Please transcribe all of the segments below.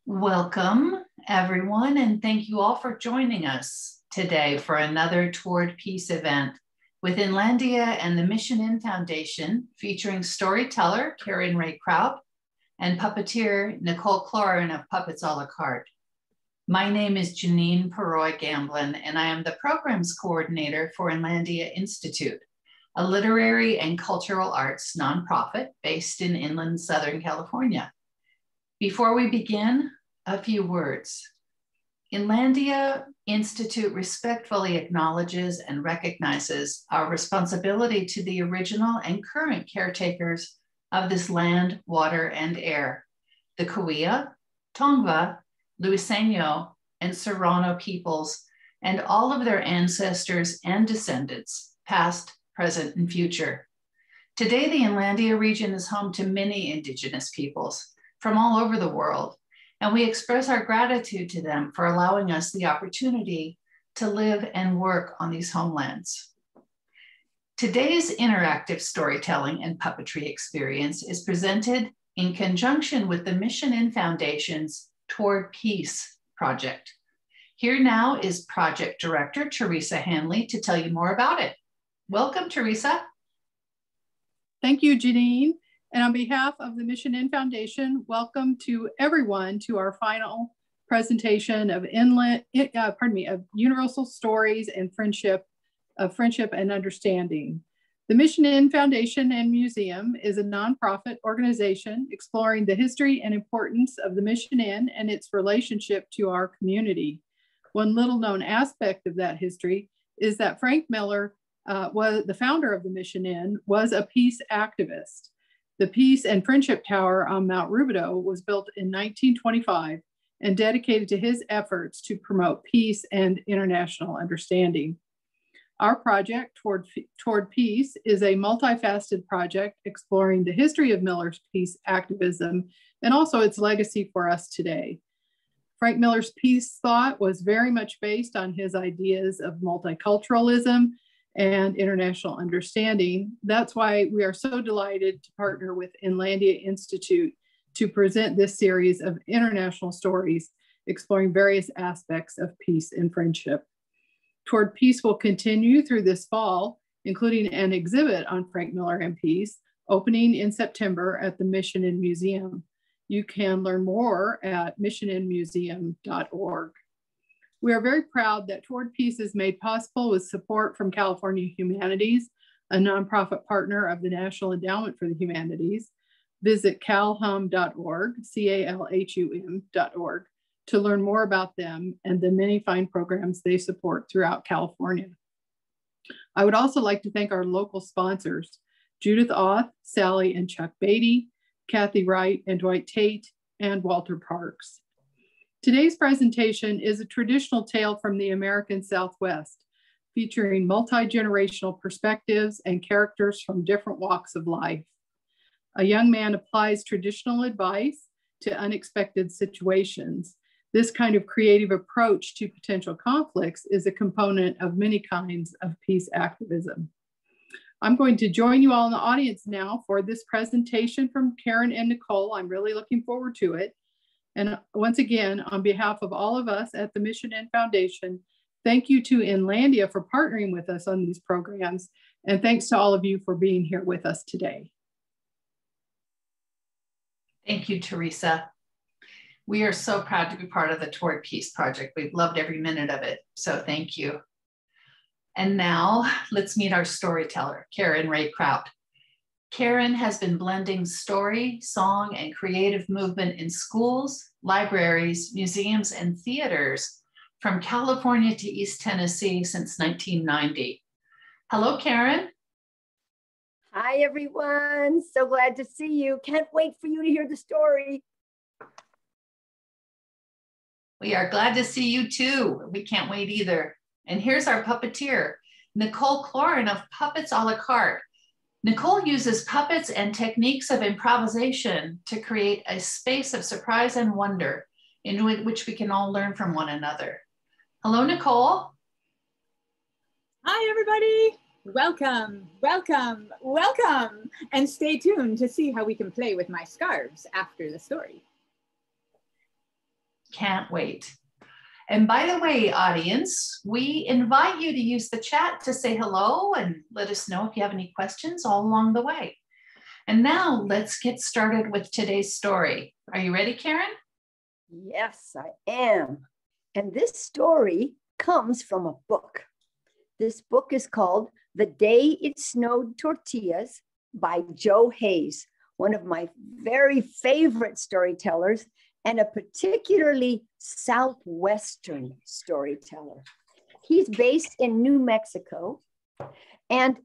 Welcome, everyone, and thank you all for joining us today for another Toward Peace event with Inlandia and the Mission Inn Foundation, featuring storyteller Karen Nicole and puppeteer Nicole Cloran of Puppets a la Carte. My name is Janine Peroy-Gamblin, and I am the programs coordinator for Inlandia Institute, a literary and cultural arts nonprofit based in inland Southern California. Before we begin, a few words. Inlandia Institute respectfully acknowledges and recognizes our responsibility to the original and current caretakers of this land, water, and air, the Cahuilla, Tongva, Luiseno, and Serrano peoples, and all of their ancestors and descendants, past, present, and future. Today, the Inlandia region is home to many indigenous peoples from all over the world, and we express our gratitude to them for allowing us the opportunity to live and work on these homelands. Today's interactive storytelling and puppetry experience is presented in conjunction with the Mission Inn Foundation's Toward Peace project. Here now is Project Director Teresa Hanley to tell you more about it. Welcome, Teresa. Thank you, Janine. And on behalf of the Mission Inn Foundation, welcome to everyone to our final presentation of Universal Stories and Friendship and Understanding. The Mission Inn Foundation and Museum is a nonprofit organization exploring the history and importance of the Mission Inn and its relationship to our community. One little known aspect of that history is that Frank Miller, the founder of the Mission Inn, was a peace activist. The Peace and Friendship Tower on Mount Rubidoux was built in 1925 and dedicated to his efforts to promote peace and international understanding. Our project, Toward Peace, is a multifaceted project exploring the history of Miller's peace activism and also its legacy for us today. Frank Miller's peace thought was very much based on his ideas of multiculturalism and international understanding. That's why we are so delighted to partner with Inlandia Institute to present this series of international stories exploring various aspects of peace and friendship. Toward Peace will continue through this fall, including an exhibit on Frank Miller and peace, opening in September at the Mission Inn Museum. You can learn more at missioninmuseum.org. We are very proud that Toward Peace is made possible with support from California Humanities, a nonprofit partner of the National Endowment for the Humanities. Visit calhum.org, calhum.org, to learn more about them and the many fine programs they support throughout California. I would also like to thank our local sponsors, Judith Auth, Sally and Chuck Beatty, Kathy Wright and Dwight Tate, and Walter Parks. Today's presentation is a traditional tale from the American Southwest, featuring multi-generational perspectives and characters from different walks of life. A young man applies traditional advice to unexpected situations. This kind of creative approach to potential conflicts is a component of many kinds of peace activism. I'm going to join you all in the audience now for this presentation from Karen and Nicole. I'm really looking forward to it. And once again, on behalf of all of us at the Mission Inn Foundation, thank you to Inlandia for partnering with us on these programs. And thanks to all of you for being here with us today. Thank you, Teresa. We are so proud to be part of the Toward Peace project. We've loved every minute of it, so thank you. And now let's meet our storyteller, Karen Nicole. Karen has been blending story, song, and creative movement in schools, libraries, museums, and theaters from California to East Tennessee since 1990. Hello, Karen. Hi, everyone. So glad to see you. Can't wait for you to hear the story. We are glad to see you too. We can't wait either. And here's our puppeteer, Nicole Cloran of Puppets a la Carte. Nicole uses puppets and techniques of improvisation to create a space of surprise and wonder in which we can all learn from one another. Hello, Nicole. Hi, everybody. Welcome, welcome, welcome. And stay tuned to see how we can play with my scarves after the story. Can't wait. And by the way, audience, we invite you to use the chat to say hello and let us know if you have any questions all along the way. And now let's get started with today's story. Are you ready, Karen? Yes, I am. And this story comes from a book. This book is called The Day It Snowed Tortillas by Joe Hayes, one of my very favorite storytellers and a particularly Southwestern storyteller. He's based in New Mexico, and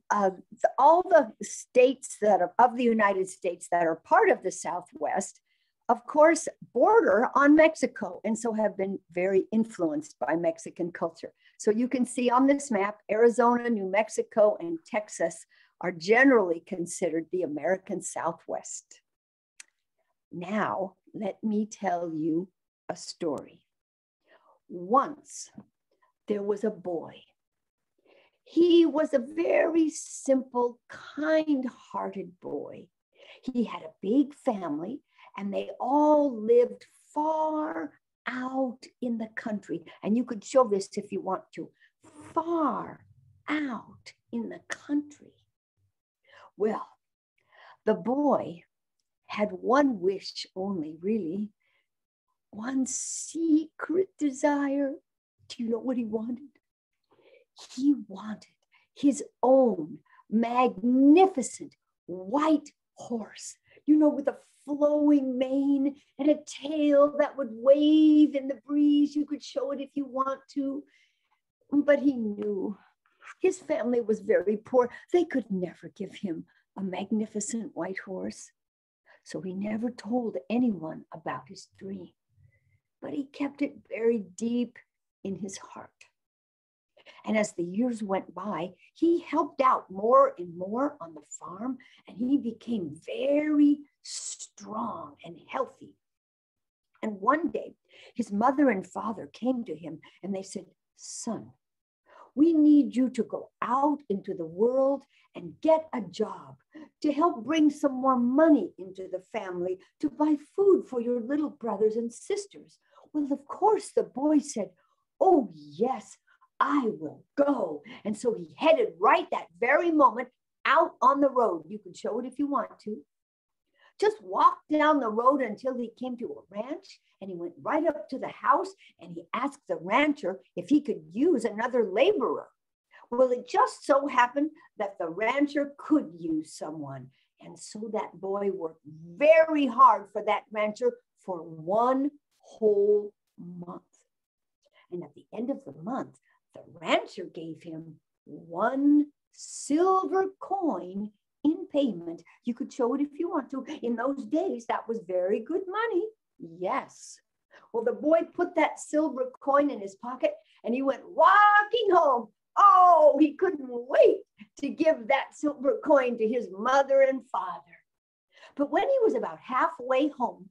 all the states that are of the United States that are part of the Southwest, of course, border on Mexico, and so have been very influenced by Mexican culture. So you can see on this map, Arizona, New Mexico, and Texas are generally considered the American Southwest. Now, let me tell you a story. Once, there was a boy. He was a very simple, kind-hearted boy. He had a big family, and they all lived far out in the country. And you could show this if you want to. Far out in the country. Well, the boy had one wish only, really. One secret desire. Do you know what he wanted? He wanted his own magnificent white horse, you know, with a flowing mane and a tail that would wave in the breeze. You could show it if you want to. But he knew his family was very poor. They could never give him a magnificent white horse. So he never told anyone about his dream, but he kept it buried deep in his heart. And as the years went by, he helped out more and more on the farm, and he became very strong and healthy. And one day, his mother and father came to him and they said, "Son, we need you to go out into the world and get a job to help bring some more money into the family to buy food for your little brothers and sisters." Well, of course, the boy said, "Oh, yes, I will go." And so he headed right that very moment out on the road. You can show it if you want to. Just walked down the road until he came to a ranch, and he went right up to the house and he asked the rancher if he could use another laborer. Well, it just so happened that the rancher could use someone. And so that boy worked very hard for that rancher for one whole month. And at the end of the month, the rancher gave him one silver coin in payment. You could show it if you want to. In those days, that was very good money. Yes. Well, the boy put that silver coin in his pocket and he went walking home. Oh, he couldn't wait to give that silver coin to his mother and father. But when he was about halfway home,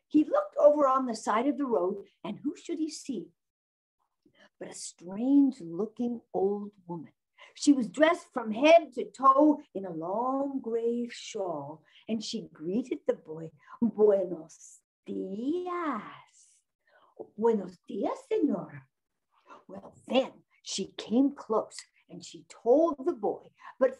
he looked over on the side of the road, and who should he see but a strange-looking old woman. She was dressed from head to toe in a long gray shawl, and she greeted the boy, "Buenos dias." "Buenos dias, señora." Well, then she came close and she told the boy, but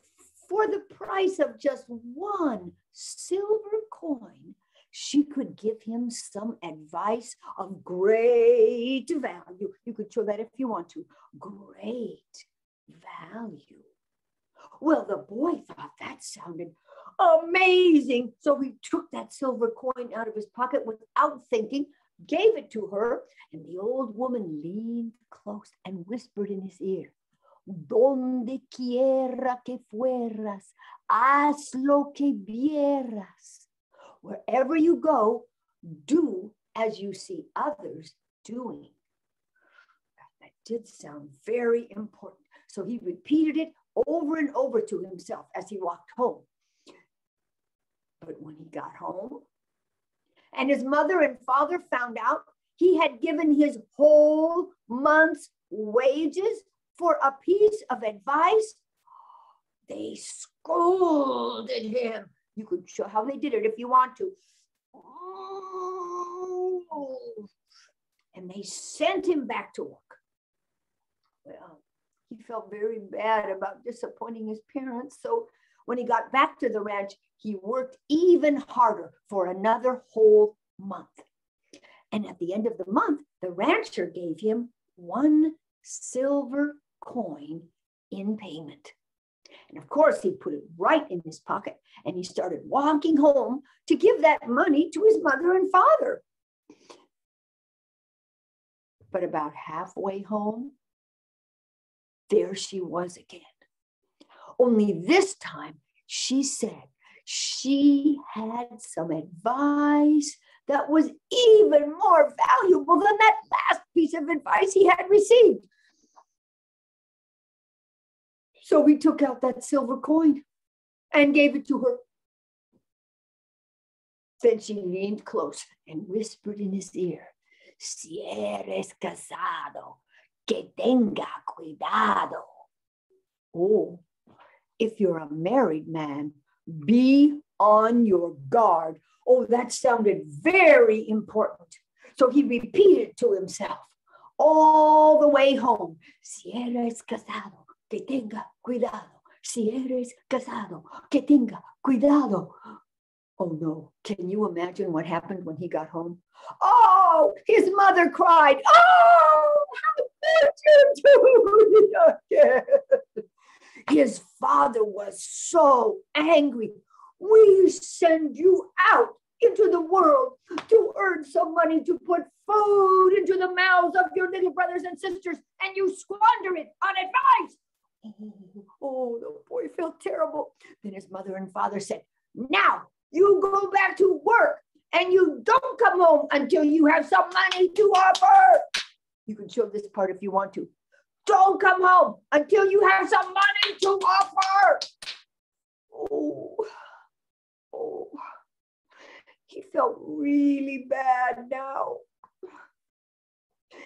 for the price of just one silver coin, she could give him some advice of great value. You could show that if you want to. Great value. Well, the boy thought that sounded amazing. So he took that silver coin out of his pocket without thinking, gave it to her, and the old woman leaned close and whispered in his ear, "Donde quiera que fueras, haz lo que vieras." Wherever you go, do as you see others doing. That did sound very important. So he repeated it over and over to himself as he walked home. But when he got home, and his mother and father found out he had given his whole month's wages for a piece of advice, they scolded him. You could show how they did it if you want to. and they sent him back to work. Well, he felt very bad about disappointing his parents. So when he got back to the ranch, he worked even harder for another whole month. And at the end of the month, the rancher gave him 1 silver coin in payment. And of course, he put it right in his pocket, and he started walking home to give that money to his mother and father. But about halfway home, there she was again. Only this time, she said she had some advice that was even more valuable than that last piece of advice he had received. So he took out that silver coin and gave it to her. Then she leaned close and whispered in his ear, "Si eres casado, que tenga cuidado." Oh, if you're a married man, be on your guard. Oh, that sounded very important. So he repeated to himself all the way home, "Si eres casado, que tenga cuidado. Si eres casado, que tenga cuidado." Oh no, can you imagine what happened when he got home? Oh, his mother cried, "Oh, how did you do it again?" His father was so angry. "We send you out into the world to earn some money to put food into the mouths of your little brothers and sisters, and you squander it on advice." Oh, the boy felt terrible. Then his mother and father said, "Now you go back to work, and you don't come home until you have some money to offer." You can show this part if you want to. Don't come home until you have some money to offer. Oh, he felt really bad now.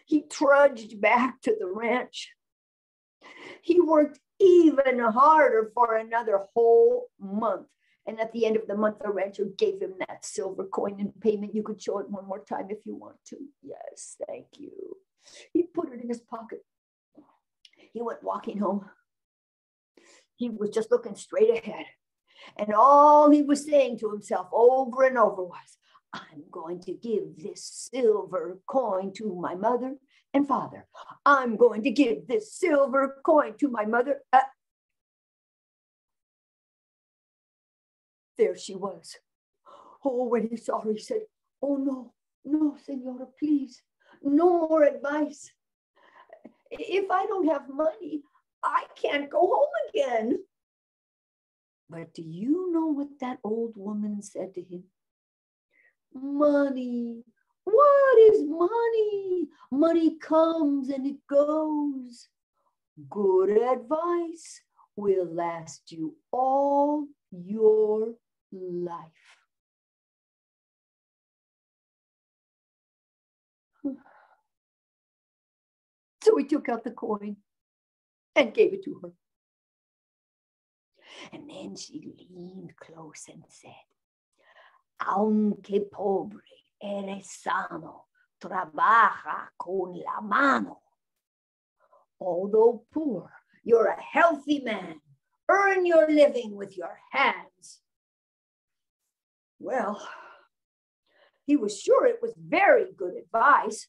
He trudged back to the ranch. He worked even harder for another whole month. And at the end of the month, the rancher gave him that silver coin in payment. You could show it one more time if you want to. Yes, thank you. He put it in his pocket. He went walking home. He was just looking straight ahead. And all he was saying to himself over and over was, "I'm going to give this silver coin to my mother and father. I'm going to give this silver coin to my mother." There she was. Oh, when he saw her, he said, "Oh, no, Senora, please, no more advice. If I don't have money, I can't go home again." But do you know what that old woman said to him? "Money, what is money? Money comes and it goes. Good advice will last you all your life." So he took out the coin and gave it to her. And then she leaned close and said, "Aunque pobre, eres sano, trabaja con la mano." Although poor, you're a healthy man. Earn your living with your hands. Well, he was sure it was very good advice,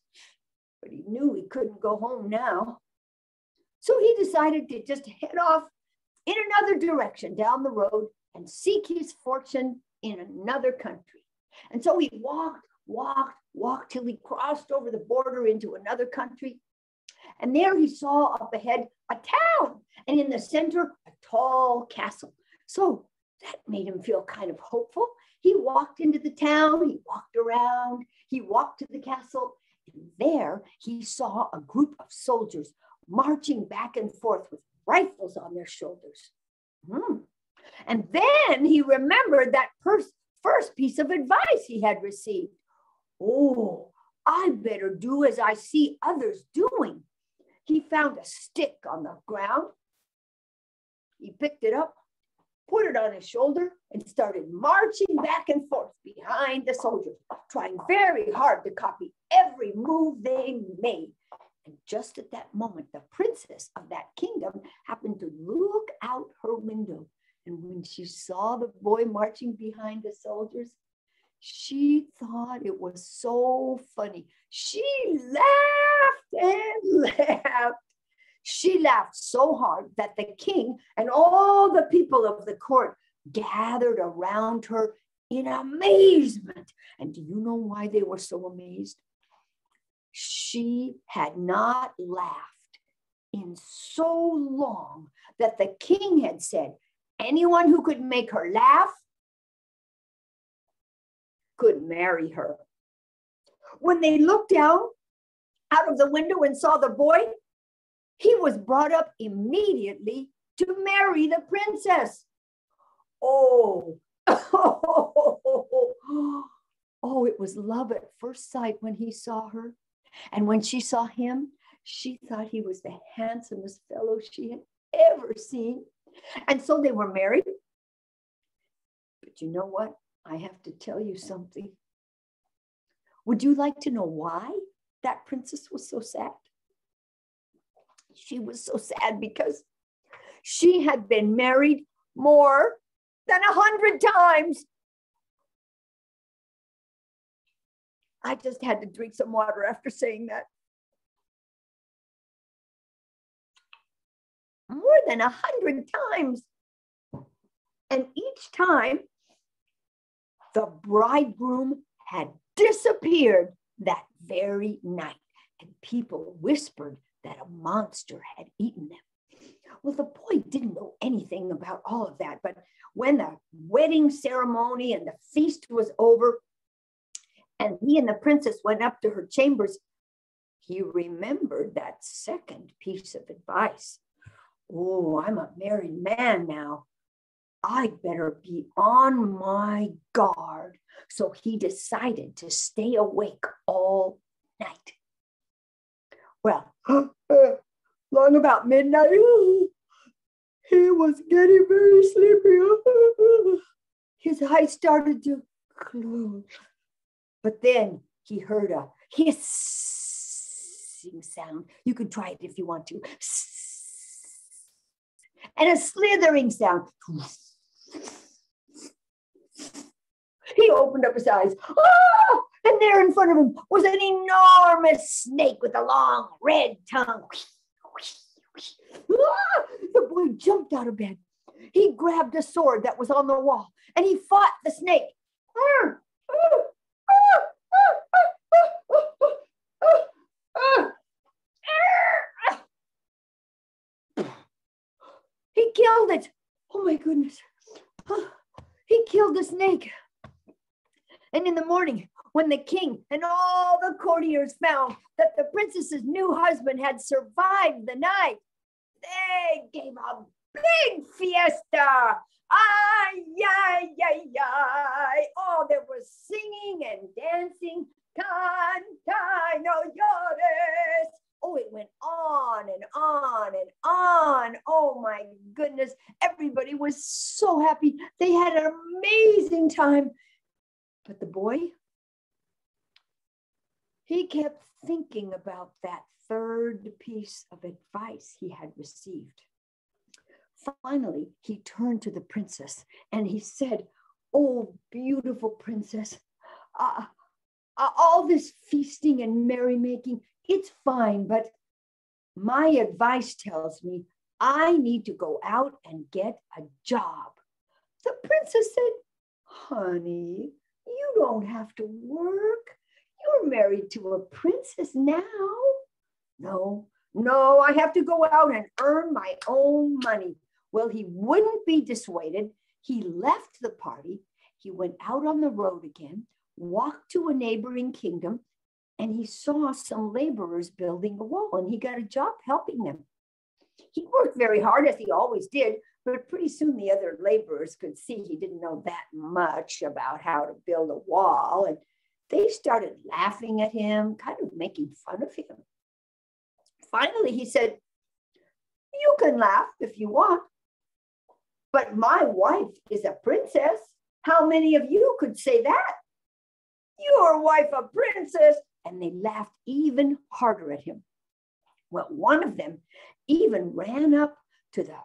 but he knew he couldn't go home now. So he decided to just head off in another direction down the road and seek his fortune in another country. And so he walked till he crossed over the border into another country. And there he saw up ahead a town, and in the center, a tall castle. So that made him feel kind of hopeful. He walked into the town, he walked around, he walked to the castle, and there he saw a group of soldiers marching back and forth with rifles on their shoulders. And then he remembered that first piece of advice he had received. Oh, I better do as I see others doing. He found a stick on the ground. He picked it up put it on his shoulder, and started marching back and forth behind the soldiers, trying very hard to copy every move they made. And just at that moment, the princess of that kingdom happened to look out her window. And when she saw the boy marching behind the soldiers, she thought it was so funny. She laughed and laughed. She laughed so hard that the king and all the people of the court gathered around her in amazement. And do you know why they were so amazed? She had not laughed in so long that the king had said, anyone who could make her laugh could marry her. When they looked down out of the window and saw the boy, he was brought up immediately to marry the princess. Oh, oh, it was love at first sight when he saw her. And when she saw him, she thought he was the handsomest fellow she had ever seen. And so they were married. But you know what? I have to tell you something. Would you like to know why that princess was so sad? She was so sad because she had been married more than 100 times. I just had to drink some water after saying that. More than 100 times. And each time, the bridegroom had disappeared that very night. And people whispered that a monster had eaten them. Well, the boy didn't know anything about all of that. But when the wedding ceremony and the feast was over, and he and the princess went up to her chambers, he remembered that second piece of advice. Oh, I'm a married man now. I'd better be on my guard. So he decided to stay awake all night. Well, long about midnight, he was getting very sleepy. His eyes started to close. But then he heard a hissing sound. You can try it if you want to. And a slithering sound. He opened up his eyes. Ah! And there in front of him was an enormous snake with a long red tongue. Ah! The boy jumped out of bed. He grabbed a sword that was on the wall and he fought the snake. He killed it. Oh my goodness. He killed the snake. And in the morning, when the king and all the courtiers found that the princess's new husband had survived the night, they gave a big fiesta. Ay, ay, ay, ay. Oh, there was singing and dancing. Canta, no llores. Oh, it went on and on and on. Oh my goodness. Everybody was so happy. They had an amazing time. But the boy, he kept thinking about that third piece of advice he had received. Finally, he turned to the princess and he said, "Oh, beautiful princess, all this feasting and merrymaking, it's fine, but my advice tells me I need to go out and get a job." The princess said, "Honey, you don't have to work. You're married to a princess now." No, I have to go out and earn my own money. Well, he wouldn't be dissuaded. He left the party. He went out on the road again, walked to a neighboring kingdom, and he saw some laborers building a wall, and he got a job helping them. He worked very hard, as he always did, but pretty soon the other laborers could see he didn't know that much about how to build a wall, and they started laughing at him, kind of making fun of him. Finally, he said, "You can laugh if you want, but my wife is a princess. How many of you could say that? Your wife a princess. And they laughed even harder at him. Well, one of them even ran up to the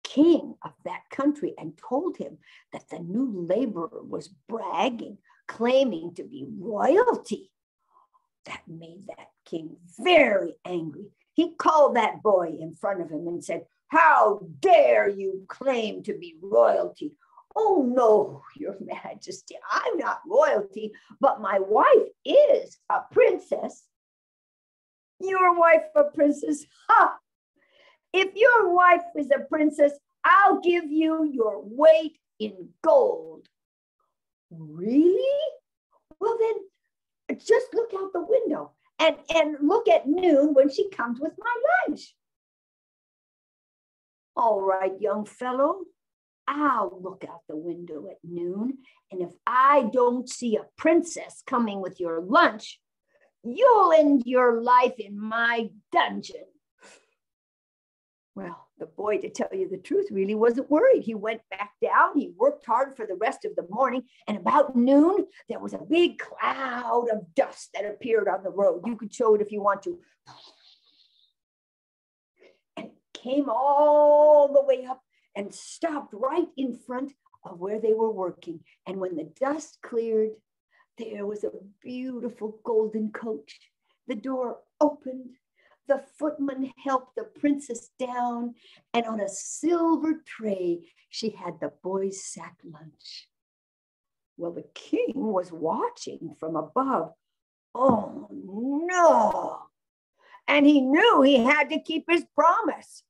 king of that country and told him that the new laborer was bragging, claiming to be royalty. That made that king very angry. He called that boy in front of him and said, "How dare you claim to be royalty?" "Oh no, your majesty, I'm not royalty, but my wife is a princess." "Your wife a princess? Ha! If your wife is a princess, I'll give you your weight in gold." "Really? Well then, just look out the window and look at Noon when she comes with my lunch." "All right, young fellow, I'll look out the window at noon, and if I don't see a princess coming with your lunch, you'll end your life in my dungeon." Well, the boy, to tell you the truth, really wasn't worried. He went back down. He worked hard for the rest of the morning. And about noon, there was a big cloud of dust that appeared on the road. You could show it if you want to. And it came all the way up and stopped right in front of where they were working. And when the dust cleared, there was a beautiful golden coach. The door opened. The footman helped the princess down, and on a silver tray, she had the boy's sack lunch. Well, the king was watching from above. Oh, no. And he knew he had to keep his promise.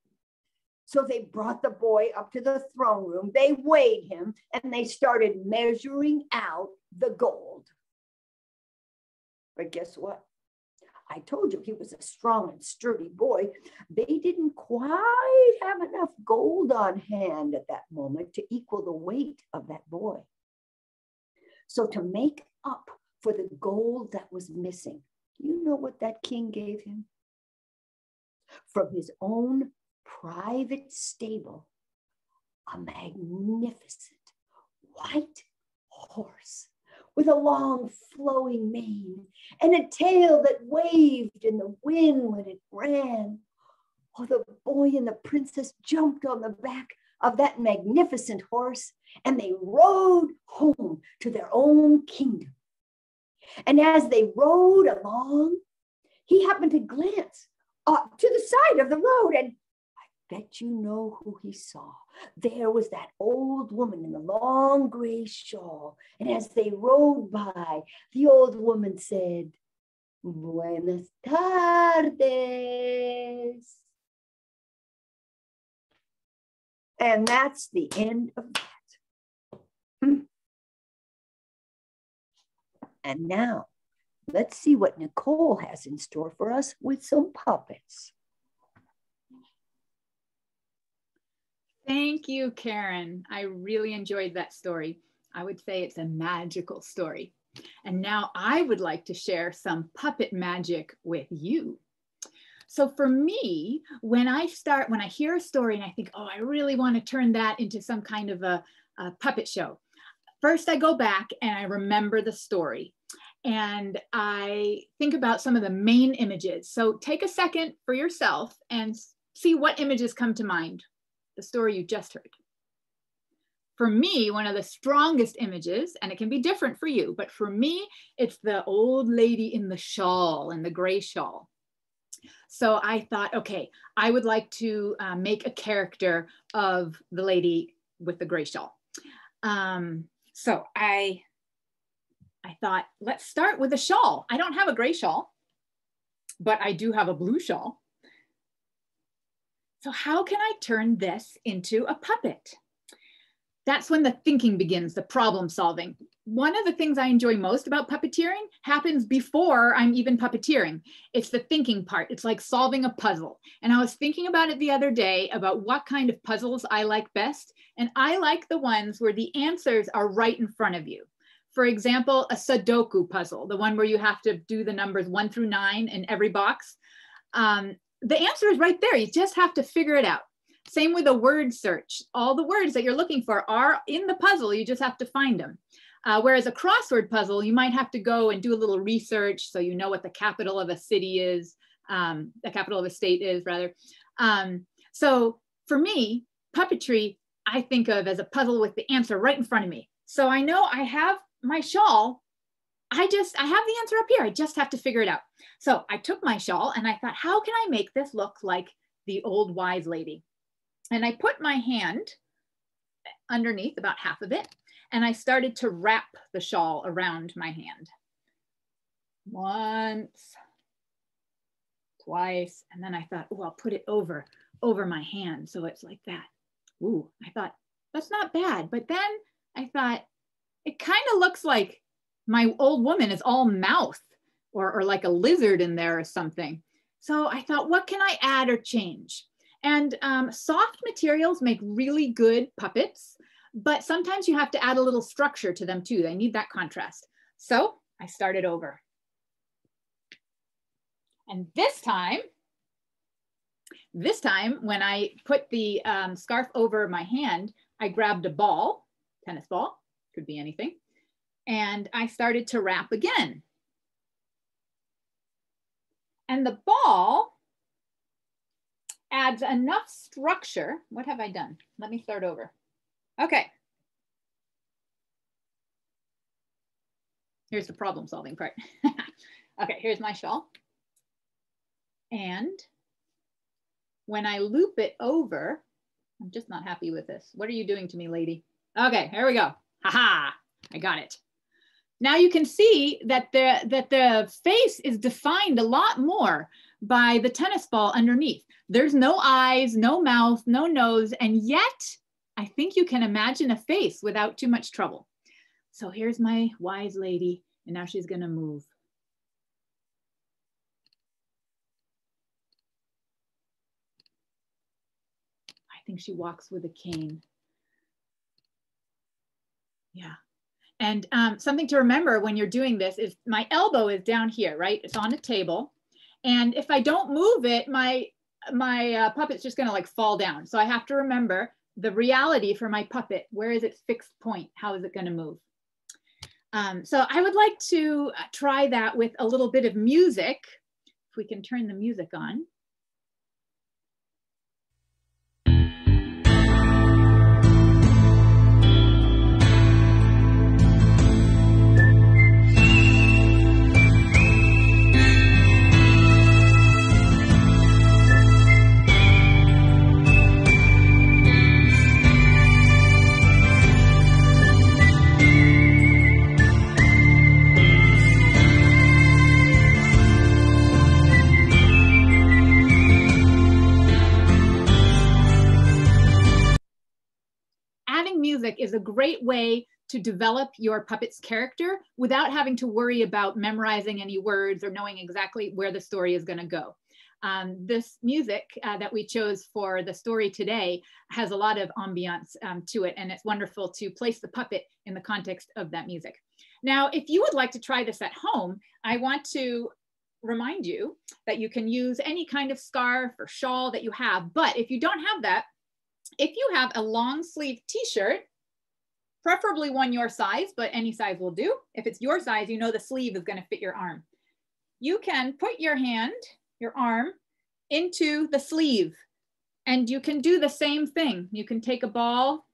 So they brought the boy up to the throne room. They weighed him, and they started measuring out the gold. But guess what? I told you he was a strong and sturdy boy. They didn't quite have enough gold on hand at that moment to equal the weight of that boy. So to make up for the gold that was missing, you know what that king gave him? From his own private stable, a magnificent white horse with a long flowing mane and a tail that waved in the wind when it ran. Oh, the boy and the princess jumped on the back of that magnificent horse, and they rode home to their own kingdom. And as they rode along, he happened to glance up to the side of the road, and bet you know who he saw. There was that old woman in the long gray shawl. And as they rode by, the old woman said, "Buenas tardes." And that's the end of that. And now, let's see what Nicole has in store for us with some puppets. Thank you, Karen. I really enjoyed that story. I would say it's a magical story. And now I would like to share some puppet magic with you. So for me, when I hear a story and I think, oh, I really want to turn that into some kind of a puppet show. First, I go back and I remember the story. And I think about some of the main images. So take a second for yourself and see what images come to mind. The story you just heard. For me, one of the strongest images, and it can be different for you, but for me, it's the old lady in the shawl, in the gray shawl. So I thought, okay, I would like to make a character of the lady with the gray shawl. So I thought, let's start with a shawl. I don't have a gray shawl, but I do have a blue shawl. So how can I turn this into a puppet? That's when the thinking begins, the problem solving. One of the things I enjoy most about puppeteering happens before I'm even puppeteering. It's the thinking part. It's like solving a puzzle. And I was thinking about it the other day about what kind of puzzles I like best. And I like the ones where the answers are right in front of you. For example, a Sudoku puzzle, the one where you have to do the numbers 1 through 9 in every box. The answer is right there. You just have to figure it out. Same with a word search. All the words that you're looking for are in the puzzle. You just have to find them. Whereas a crossword puzzle, you might have to go and do a little research so you know what the capital of a city is, the capital of a state is rather. So for me, puppetry, I think of as a puzzle with the answer right in front of me. So I know I have my shawl. I have the answer up here. I just have to figure it out. So I took my shawl and I thought, how can I make this look like the old wise lady? And I put my hand underneath, about half of it, and I started to wrap the shawl around my hand. Once, twice, and then I thought, oh, I'll put it over my hand. So it's like that. Ooh, I thought, that's not bad. But then I thought, it kind of looks like my old woman is all mouth or like a lizard in there or something. So I thought, what can I add or change? And soft materials make really good puppets, but sometimes you have to add a little structure to them too. They need that contrast. So I started over. And this time when I put the scarf over my hand, I grabbed a ball, tennis ball, could be anything, and I started to wrap again. And the ball adds enough structure. What have I done? Let me start over. Okay. Here's the problem solving part. Okay, here's my shawl. And when I loop it over, I'm just not happy with this. What are you doing to me, lady? Okay, here we go. Ha-ha, I got it. Now you can see that the face is defined a lot more by the tennis ball underneath. There's no eyes, no mouth, no nose, and yet I think you can imagine a face without too much trouble. So here's my wise lady, and now she's gonna move. I think she walks with a cane. Yeah. And something to remember when you're doing this is my elbow is down here, right? It's on a table. And if I don't move it, my puppet's just gonna like fall down. So I have to remember the reality for my puppet. Where is its fixed point? How is it gonna move? So I would like to try that with a little bit of music. If we can turn the music on. Music is a great way to develop your puppet's character without having to worry about memorizing any words or knowing exactly where the story is going to go. This music that we chose for the story today has a lot of ambiance to it, and it's wonderful to place the puppet in the context of that music. Now, if you would like to try this at home, I want to remind you that you can use any kind of scarf or shawl that you have, but if you don't have that, if you have a long sleeve t-shirt, preferably one your size, but any size will do. If it's your size, you know the sleeve is going to fit your arm. You can put your hand, your arm, into the sleeve, and you can do the same thing. You can take a ball,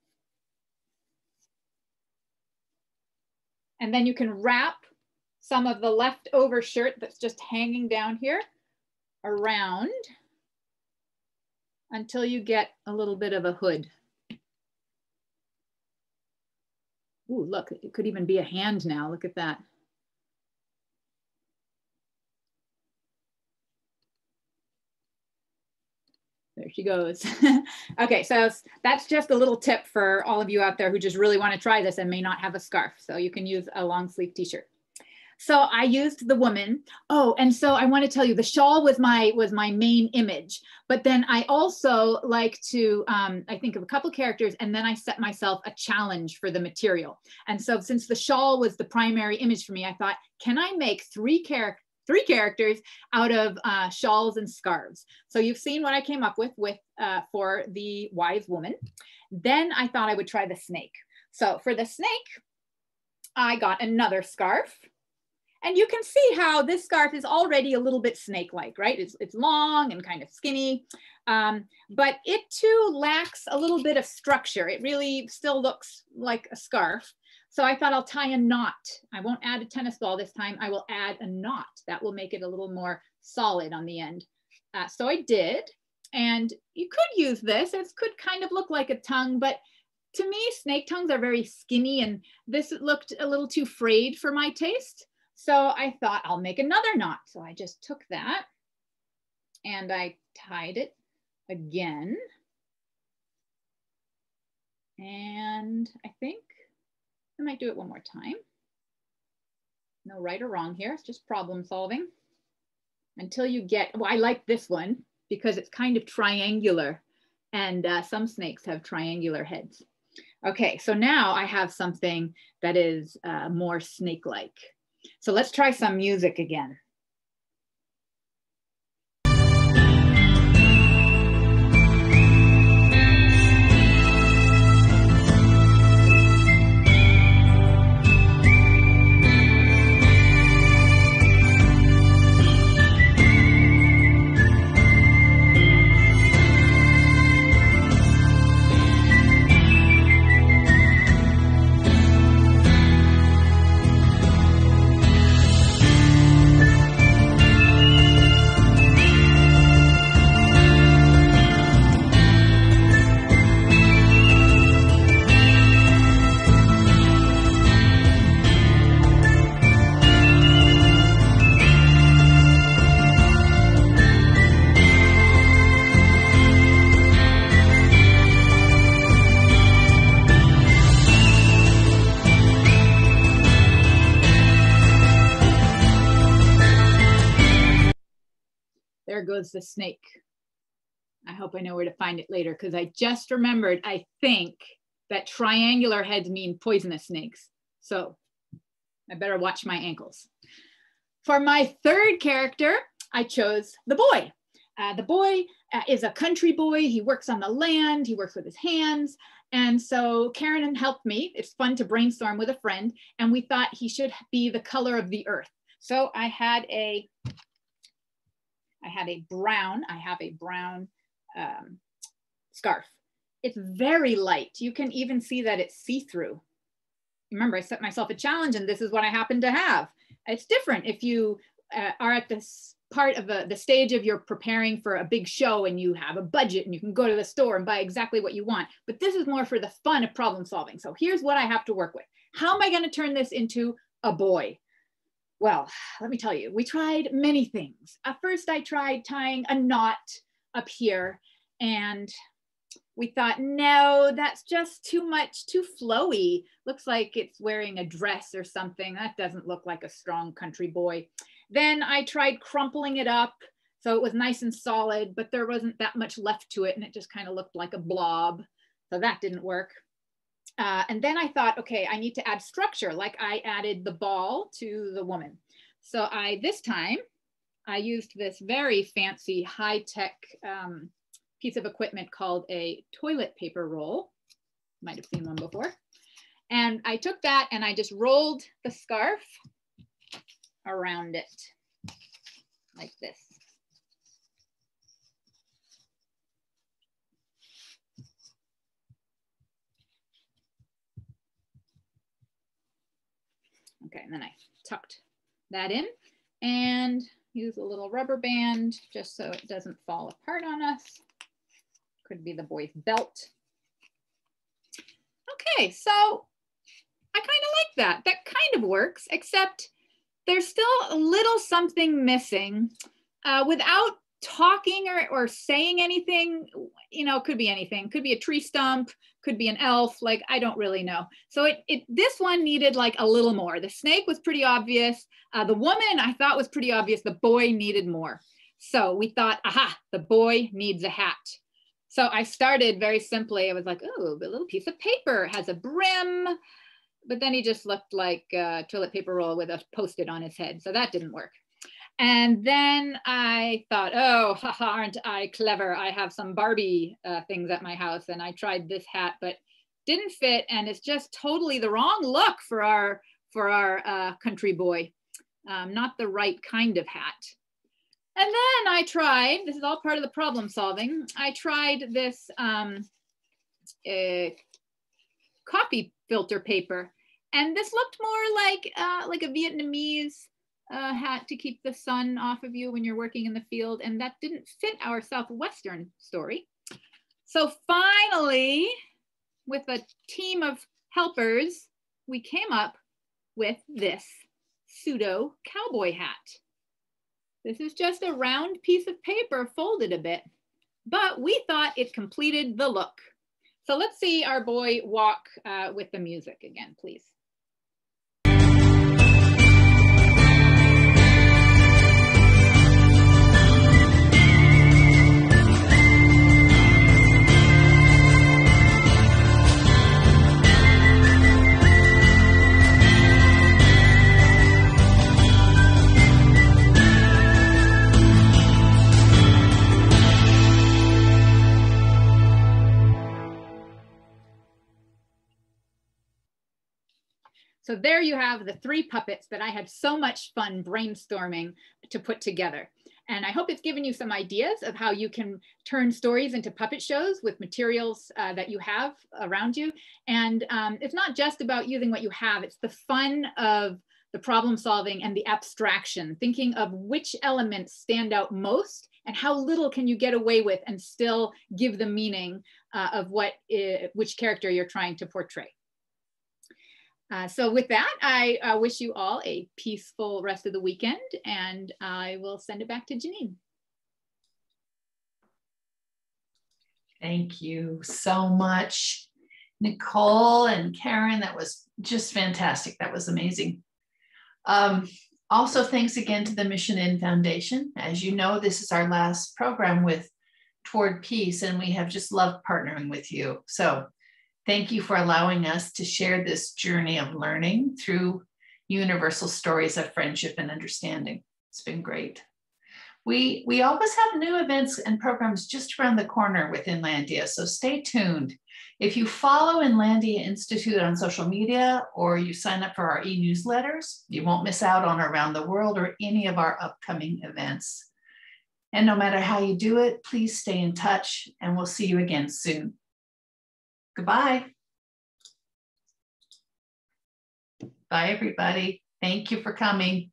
and then you can wrap some of the leftover shirt that's just hanging down here around until you get a little bit of a hood. Ooh, look, it could even be a hand now. Look at that. There she goes. Okay, so that's just a little tip for all of you out there who just really want to try this and may not have a scarf. So you can use a long sleeve t-shirt. So I used the woman. Oh, and so I want to tell you, the shawl was my main image, but then I also like to, I think of a couple characters, and then I set myself a challenge for the material. And so since the shawl was the primary image for me, I thought, can I make three 3 characters out of shawls and scarves. So you've seen what I came up with for the wise woman. Then I thought I would try the snake. So for the snake, I got another scarf. And you can see how this scarf is already a little bit snake-like, right? It's long and kind of skinny, but it too lacks a little bit of structure. It really still looks like a scarf. So I thought I'll tie a knot. I won't add a tennis ball this time. I will add a knot. That will make it a little more solid on the end. So I did, and you could use this. It could kind of look like a tongue, but to me, snake tongues are very skinny, and this looked a little too frayed for my taste. So I thought I'll make another knot. So I just took that and I tied it again. And I think I might do it one more time. No right or wrong here, it's just problem solving. Until you get, well, I like this one because it's kind of triangular, and some snakes have triangular heads. Okay, so now I have something that is more snake-like. So let's try some music again. There goes the snake. I hope I know where to find it later, because I just remembered, I think, that triangular heads mean poisonous snakes. So I better watch my ankles. For my third character, I chose the boy. The boy is a country boy. He works on the land. He works with his hands. And so Karen helped me. It's fun to brainstorm with a friend. And we thought he should be the color of the earth. So I have a brown scarf. It's very light. You can even see that it's see-through. Remember, I set myself a challenge, and this is what I happen to have. It's different if you are at this part of the stage of you're preparing for a big show and you have a budget and you can go to the store and buy exactly what you want. But this is more for the fun of problem solving. So here's what I have to work with. How am I going to turn this into a boy? Well, let me tell you, we tried many things. At first, I tried tying a knot up here, and we thought, no, that's just too much, too flowy. Looks like it's wearing a dress or something. That doesn't look like a strong country boy. Then I tried crumpling it up so it was nice and solid, but there wasn't that much left to it, and it just kind of looked like a blob. So that didn't work. And then I thought, okay, I need to add structure, like I added the ball to the woman. So this time I used this very fancy high-tech piece of equipment called a toilet paper roll. Might have seen one before. And I took that and I just rolled the scarf around it like this. Okay, and then I tucked that in and use a little rubber band just so it doesn't fall apart on us. Could be the boy's belt. Okay, so I kind of like that. That kind of works, except there's still a little something missing. Without talking or saying anything, you know, it could be anything. Could be a tree stump, could be an elf, like I don't really know. So this one needed like a little more. The snake was pretty obvious. The woman I thought was pretty obvious. The boy needed more. So we thought, aha, the boy needs a hat. So I started very simply. I was like, oh, a little piece of paper has a brim, but then he just looked like a toilet paper roll with a Post-it on his head. So that didn't work. And then I thought, oh, haha, aren't I clever? I have some Barbie things at my house, and I tried this hat, but didn't fit, and it's just totally the wrong look for our country boy. Not the right kind of hat. And then I tried, this is all part of the problem solving, I tried this coffee filter paper, and this looked more like a Vietnamese hat to keep the sun off of you when you're working in the field, and that didn't fit our Southwestern story. So finally, with a team of helpers, we came up with this pseudo cowboy hat. This is just a round piece of paper folded a bit, but we thought it completed the look. So let's see our boy walk with the music again, please. So there you have the 3 puppets that I had so much fun brainstorming to put together. And I hope it's given you some ideas of how you can turn stories into puppet shows with materials that you have around you. And it's not just about using what you have, it's the fun of the problem solving and the abstraction, thinking of which elements stand out most and how little can you get away with and still give the meaning of which character you're trying to portray. So with that, I wish you all a peaceful rest of the weekend, and I will send it back to Janine. Thank you so much, Nicole and Karen. That was just fantastic. That was amazing. Also, thanks again to the Mission Inn Foundation. As you know, this is our last program with Toward Peace, and we have just loved partnering with you. So thank you for allowing us to share this journey of learning through universal stories of friendship and understanding. It's been great. We always have new events and programs just around the corner with Inlandia, so stay tuned. If you follow Inlandia Institute on social media or you sign up for our e-newsletters, you won't miss out on Around the World or any of our upcoming events. And no matter how you do it, please stay in touch, and we'll see you again soon. Goodbye. Bye, everybody. Thank you for coming.